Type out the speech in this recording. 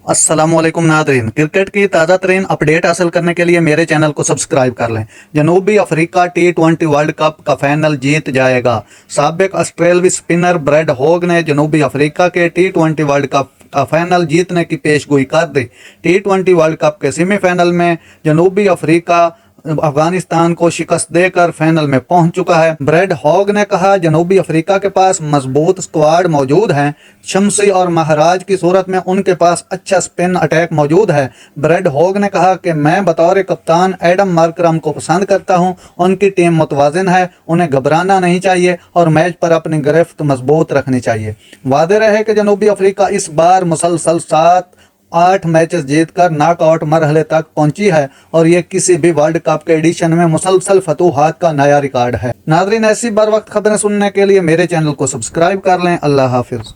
अस्सलाम वालेकुम Nadreen, cricket की ताज़ा तरीन अपडेट हासिल करने के लिए मेरे चैनल को सब्सक्राइब कर लें। जनूबी अफ्रीका T20 वर्ल्ड कप का फाइनल जीत जाएगा। साबिक ऑस्ट्रेलियाई स्पिनर ब्रैड हॉग ने जनूबी अफ्रीका के T20 वर्ल्ड कप का फाइनल जीतने की पेशगोई कर दी। T20 वर्ल्ड कप के सेमीफाइनल में जनूबी अफ्रीका अफगानिस्तान को शिकस्त देकर फाइनल में पहुंच चुका है। ब्रैड हॉग ने कहा, जनूबी अफ्रीका के पास मजबूत स्क्वाड मौजूद है। शम्सी और महाराज की सूरत में उनके पास अच्छा स्पिन अटैक मौजूद है। ब्रैड हॉग ने कहा कि मैं बतौर कप्तान एडम मार्करम को पसंद करता हूं। उनकी टीम मुतवाज़िन है, उन्हें घबराना नहीं चाहिए और मैच पर अपनी गिरफ्त मजबूत रखनी चाहिए। वादे रहे कि जनूबी अफ्रीका इस बार मुसलसल 7-8 मैचेस जीतकर नॉकआउट मरहले तक पहुंची है और ये किसी भी वर्ल्ड कप के एडिशन में मुसलसल फतूहात का नया रिकॉर्ड है। नाज़रीन, ऐसी बर वक्त खबरें सुनने के लिए मेरे चैनल को सब्सक्राइब कर लें। अल्लाह हाफिज़।